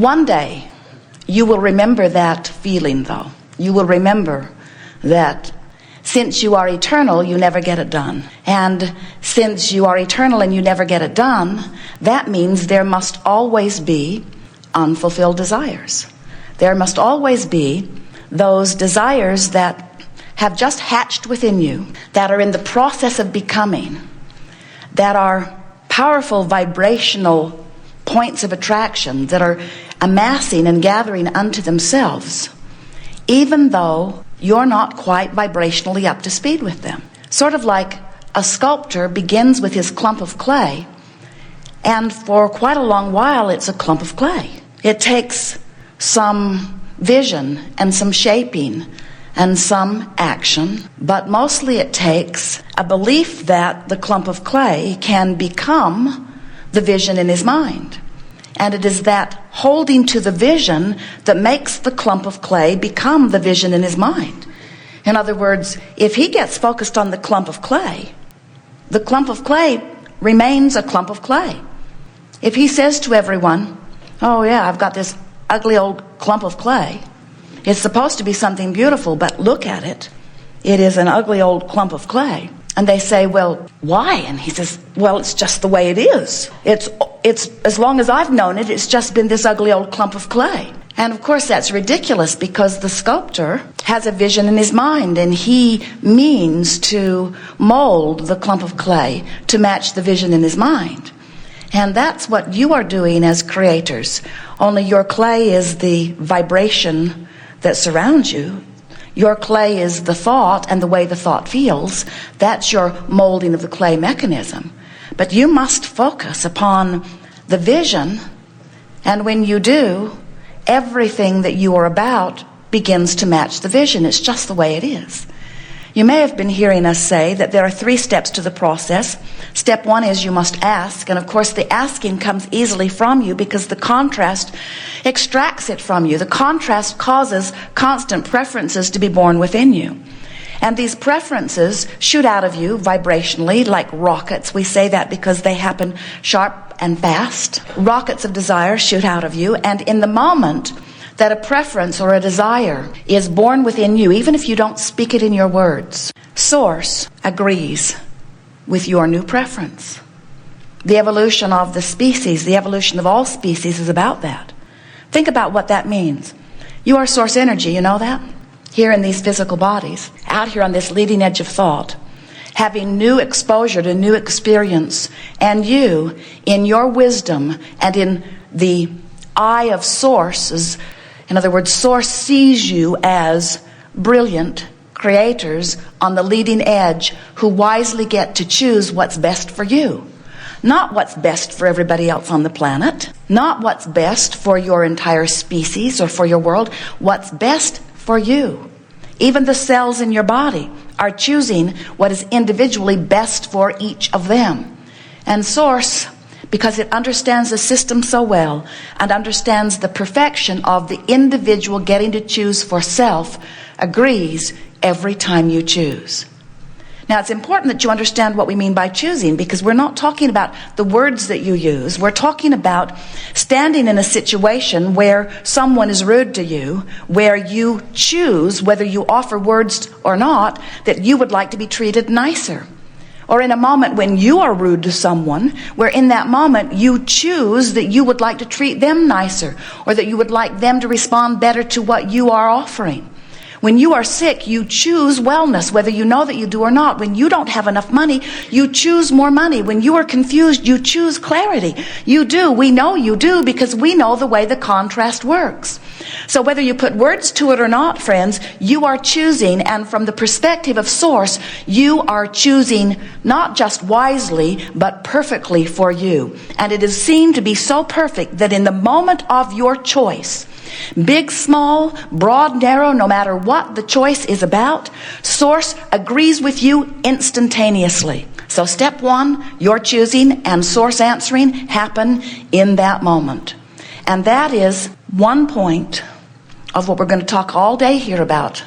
One day, you will remember that feeling, though. You will remember that since you are eternal, you never get it done. And since you are eternal and you never get it done, that means there must always be unfulfilled desires. There must always be those desires that have just hatched within you, that are in the process of becoming, that are powerful vibrational points of attraction, that are amassing and gathering unto themselves, even though you're not quite vibrationally up to speed with them. Sort of like a sculptor begins with his clump of clay, and for quite a long while it's a clump of clay. It takes some vision and some shaping and some action, but mostly it takes a belief that the clump of clay can become the vision in his mind. And it is that holding to the vision that makes the clump of clay become the vision in his mind. In other words, if he gets focused on the clump of clay remains a clump of clay. If he says to everyone, "Oh yeah, I've got this ugly old clump of clay. It's supposed to be something beautiful, but look at it. It is an ugly old clump of clay." And they say, "Well, why?" And he says, "Well, it's just the way it is. It's as long as I've known it, it's just been this ugly old clump of clay." And of course that's ridiculous, because the sculptor has a vision in his mind, and he means to mold the clump of clay to match the vision in his mind. And that's what you are doing as creators. Only your clay is the vibration that surrounds you. Your clay is the thought and the way the thought feels. That's your molding of the clay mechanism. But you must focus upon the vision, and when you do, everything that you are about begins to match the vision. It's just the way it is. You may have been hearing us say that there are 3 steps to the process. Step 1 is you must ask, and of course the asking comes easily from you because the contrast extracts it from you. The contrast causes constant preferences to be born within you. And these preferences shoot out of you vibrationally like rockets. We say that because they happen sharp and fast. Rockets of desire shoot out of you, and in the moment that a preference or a desire is born within you, even if you don't speak it in your words, Source agrees with your new preference. The evolution of the species, the evolution of all species, is about that. Think about what that means. You are source energy, you know that? Here in these physical bodies, out here on this leading edge of thought, having new exposure to new experience, and you, in your wisdom and in the eye of Source, in other words, Source sees you as brilliant creators on the leading edge who wisely get to choose what's best for you. Not what's best for everybody else on the planet, not what's best for your entire species or for your world, what's best for you. Even the cells in your body are choosing what is individually best for each of them. And Source, because it understands the system so well and understands the perfection of the individual getting to choose for self, agrees every time you choose. Now, it's important that you understand what we mean by choosing, because we're not talking about the words that you use. We're talking about standing in a situation where someone is rude to you, where you choose, whether you offer words or not, that you would like to be treated nicer. Or in a moment when you are rude to someone, where in that moment you choose that you would like to treat them nicer, or that you would like them to respond better to what you are offering. When you are sick, you choose wellness, whether you know that you do or not. When you don't have enough money, you choose more money. When you are confused, you choose clarity. You do. We know you do, because we know the way the contrast works. So whether you put words to it or not, friends, you are choosing, and from the perspective of Source, you are choosing not just wisely, but perfectly for you. And it is seen to be so perfect that in the moment of your choice, big, small, broad, narrow, no matter what the choice is about, Source agrees with you instantaneously. So step 1, your choosing and Source answering happen in that moment. And that is one point of what we're going to talk all day here about,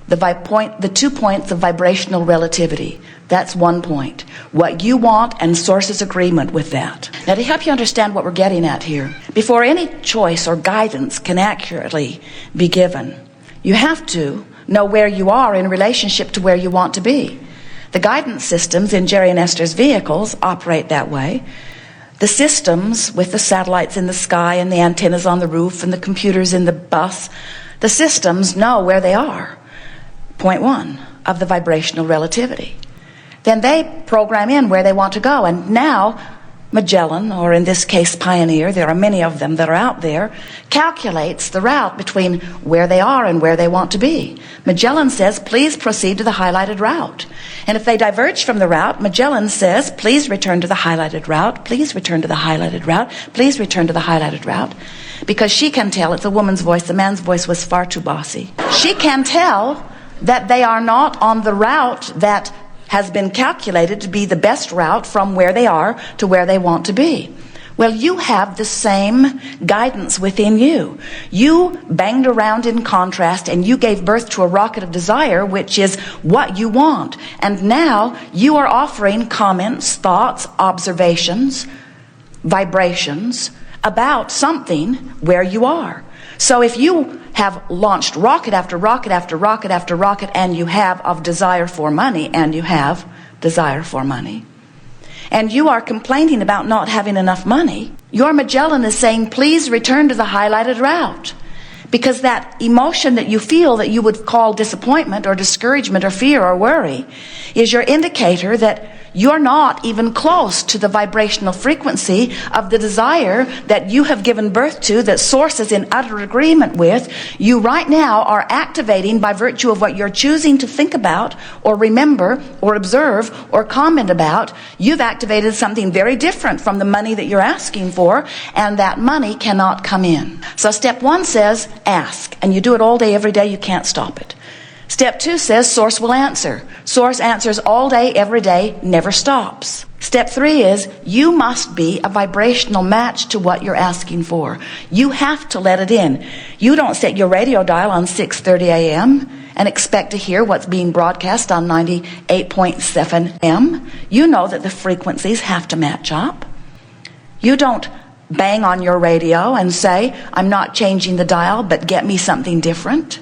the 2 points of vibrational relativity. That's one point. What you want and Source's agreement with that. Now, to help you understand what we're getting at here, before any choice or guidance can accurately be given, you have to know where you are in relationship to where you want to be. The guidance systems in Jerry and Esther's vehicles operate that way. The systems with the satellites in the sky and the antennas on the roof and the computers in the bus, the systems know where they are. Point one of the vibrational relativity. Then they program in where they want to go. And now Magellan, or in this case Pioneer, there are many of them that are out there, calculates the route between where they are and where they want to be. Magellan says, please proceed to the highlighted route. And if they diverge from the route, Magellan says, please return to the highlighted route, please return to the highlighted route, please return to the highlighted route. Because she can tell, it's a woman's voice, the man's voice was far too bossy. She can tell that they are not on the route that has been calculated to be the best route from where they are to where they want to be. Well, you have the same guidance within you. You banged around in contrast and you gave birth to a rocket of desire, which is what you want. And now you are offering comments, thoughts, observations, vibrations about something where you are. So if you have launched rocket after rocket after rocket after rocket, and you have of desire for money, and you have desire for money, and you are complaining about not having enough money, your Magellan is saying, please return to the highlighted route. Because that emotion that you feel that you would call disappointment or discouragement or fear or worry is your indicator that you're not even close to the vibrational frequency of the desire that you have given birth to, that Source is in utter agreement with. You right now are activating by virtue of what you're choosing to think about or remember or observe or comment about. You've activated something very different from the money that you're asking for, and that money cannot come in. So step one says ask, and you do it all day, every day. You can't stop it. Step two says Source will answer. Source answers all day, every day, never stops. Step three is you must be a vibrational match to what you're asking for. You have to let it in. You don't set your radio dial on 6:30 a.m. and expect to hear what's being broadcast on 98.7 M. You know that the frequencies have to match up. You don't bang on your radio and say, I'm not changing the dial, but get me something different.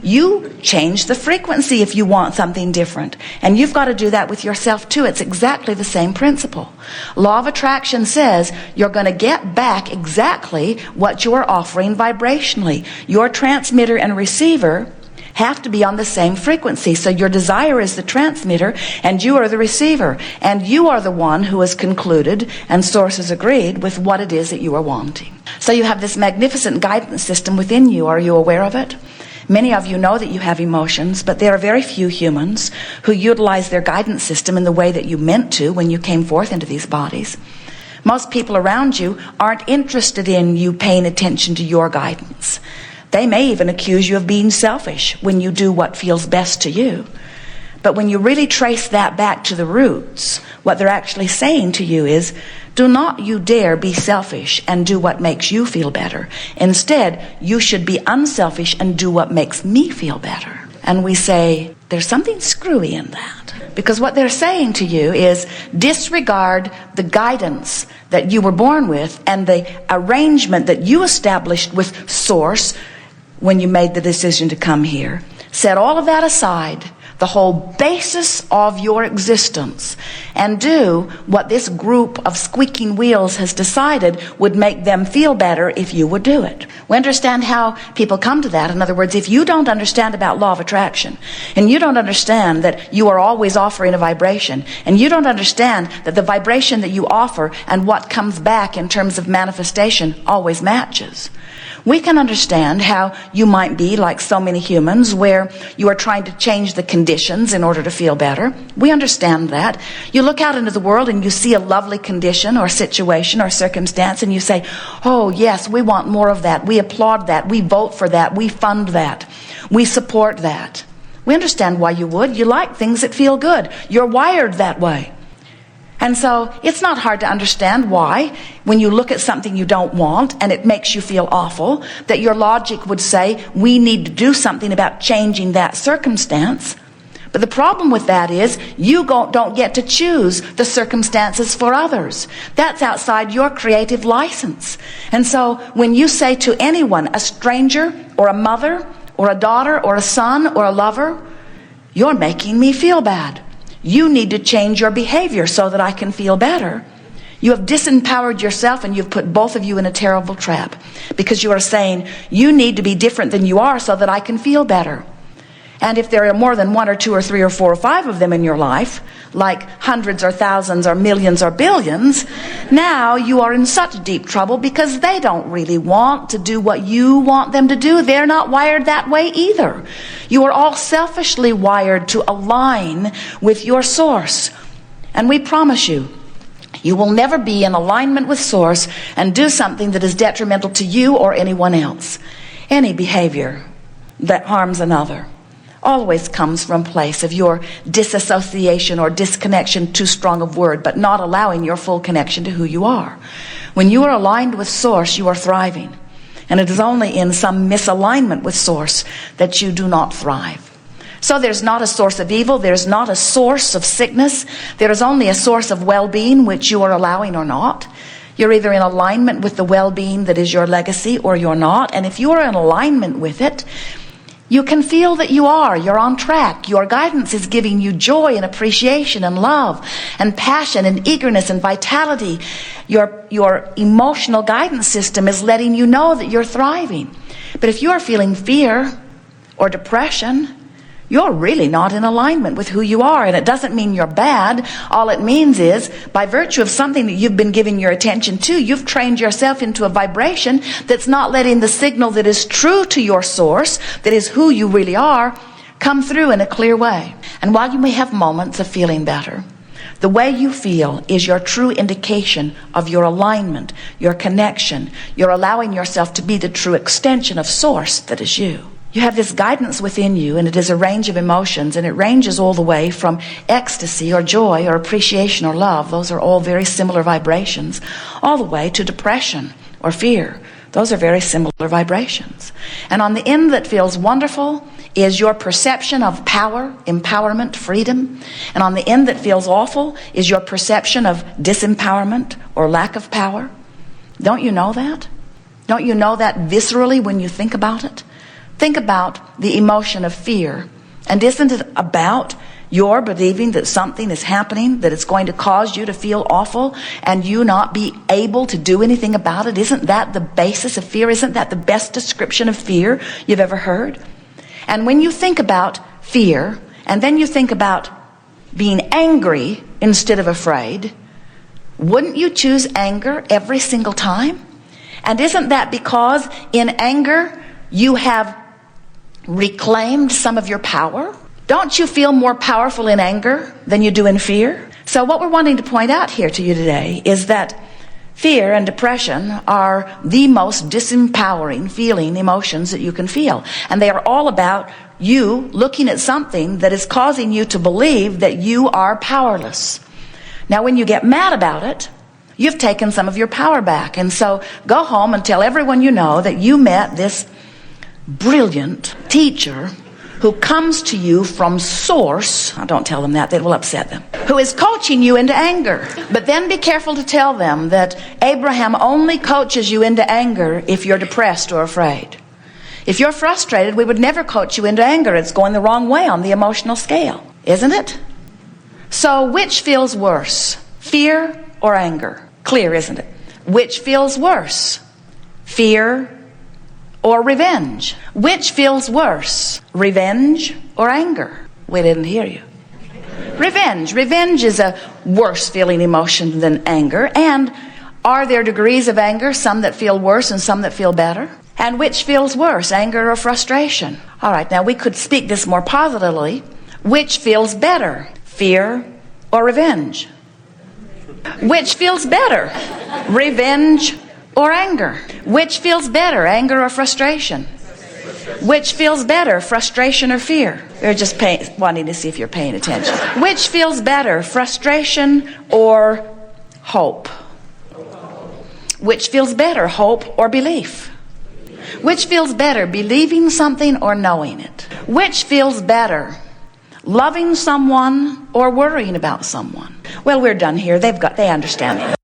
You change the frequency if you want something different. And you've got to do that with yourself too. It's exactly the same principle. Law of attraction says you're going to get back exactly what you are offering vibrationally. Your transmitter and receiver have to be on the same frequency. So your desire is the transmitter and you are the receiver. And you are the one who has concluded and Source has agreed with what it is that you are wanting. So you have this magnificent guidance system within you. Are you aware of it? Many of you know that you have emotions, but there are very few humans who utilize their guidance system in the way that you meant to when you came forth into these bodies. Most people around you aren't interested in you paying attention to your guidance. They may even accuse you of being selfish when you do what feels best to you. But when you really trace that back to the roots, what they're actually saying to you is, do not you dare be selfish and do what makes you feel better. Instead, you should be unselfish and do what makes me feel better. And we say, there's something screwy in that. Because what they're saying to you is, disregard the guidance that you were born with and the arrangement that you established with Source when you made the decision to come here. Set all of that aside, the whole basis of your existence, and do what this group of squeaking wheels has decided would make them feel better if you would do it. We understand how people come to that. In other words, if you don't understand about law of attraction, and you don't understand that you are always offering a vibration, and you don't understand that the vibration that you offer and what comes back in terms of manifestation always matches, we can understand how you might be like so many humans where you are trying to change the conditions in order to feel better. We understand that. You look out into the world and you see a lovely condition or situation or circumstance and you say, oh yes, we want more of that. We applaud that. We vote for that. We fund that. We support that. We understand why you would. You like things that feel good. You're wired that way. And so it's not hard to understand why, when you look at something you don't want and it makes you feel awful, that your logic would say, we need to do something about changing that circumstance. But the problem with that is you don't get to choose the circumstances for others. That's outside your creative license. And so when you say to anyone, a stranger or a mother or a daughter or a son or a lover, you're making me feel bad. You need to change your behavior so that I can feel better. You have disempowered yourself, and you've put both of you in a terrible trap, because you are saying, you need to be different than you are so that I can feel better. And if there are more than 1 or 2 or 3 or 4 or 5 of them in your life, like hundreds or thousands or millions or billions, now you are in such deep trouble, because they don't really want to do what you want them to do. They're not wired that way either. You are all selfishly wired to align with your source. And we promise you, you will never be in alignment with source and do something that is detrimental to you or anyone else. Any behavior that harms another always comes from a place of your disassociation or disconnection, too strong a word, but not allowing your full connection to who you are. When you are aligned with source, you are thriving. And it is only in some misalignment with source that you do not thrive. So there's not a source of evil. There's not a source of sickness. There is only a source of well-being, which you are allowing or not. You're either in alignment with the well-being that is your legacy, or you're not. And if you are in alignment with it, you can feel that you're on track. Your guidance is giving you joy and appreciation and love and passion and eagerness and vitality. Your emotional guidance system is letting you know that you're thriving. But if you are feeling fear or depression, you're really not in alignment with who you are. And it doesn't mean you're bad. All it means is, by virtue of something that you've been giving your attention to, you've trained yourself into a vibration that's not letting the signal that is true to your source, that is who you really are, come through in a clear way. And while you may have moments of feeling better, the way you feel is your true indication of your alignment, your connection. You're allowing yourself to be the true extension of source that is you. You have this guidance within you, and it is a range of emotions, and it ranges all the way from ecstasy or joy or appreciation or love. Those are all very similar vibrations, all the way to depression or fear. Those are very similar vibrations. And on the end that feels wonderful is your perception of power, empowerment, freedom. And on the end that feels awful is your perception of disempowerment or lack of power. Don't you know that? Don't you know that viscerally when you think about it? Think about the emotion of fear. And isn't it about your believing that something is happening, that it's going to cause you to feel awful and you not be able to do anything about it? Isn't that the basis of fear? Isn't that the best description of fear you've ever heard? And when you think about fear, and then you think about being angry instead of afraid, wouldn't you choose anger every single time? And isn't that because in anger you have reclaimed some of your power? Don't you feel more powerful in anger than you do in fear? So what we're wanting to point out here to you today is that fear and depression are the most disempowering feeling emotions that you can feel. And they are all about you looking at something that is causing you to believe that you are powerless. Now, when you get mad about it, you've taken some of your power back. And so go home and tell everyone you know that you met this brilliant teacher who comes to you from source. Don't tell them that, it will upset them. Who is coaching you into anger. But then be careful to tell them that Abraham only coaches you into anger if you're depressed or afraid. If you're frustrated, we would never coach you into anger. It's going the wrong way on the emotional scale, isn't it? So which feels worse, fear or anger? Clear, isn't it? Which feels worse, fear or revenge? Which feels worse, revenge or anger? We didn't hear you. Revenge. Revenge is a worse feeling emotion than anger. And are there degrees of anger, some that feel worse and some that feel better? And which feels worse, anger or frustration? All right, now we could speak this more positively. Which feels better, fear or revenge? Which feels better, revenge or anger? Which feels better, anger or frustration? Which feels better, frustration or fear? We're just wanting to see if you're paying attention. Which feels better, frustration or hope? Which feels better, hope or belief? Which feels better, believing something or knowing it? Which feels better, Loving someone or worrying about someone. Well, we're done here. They understand.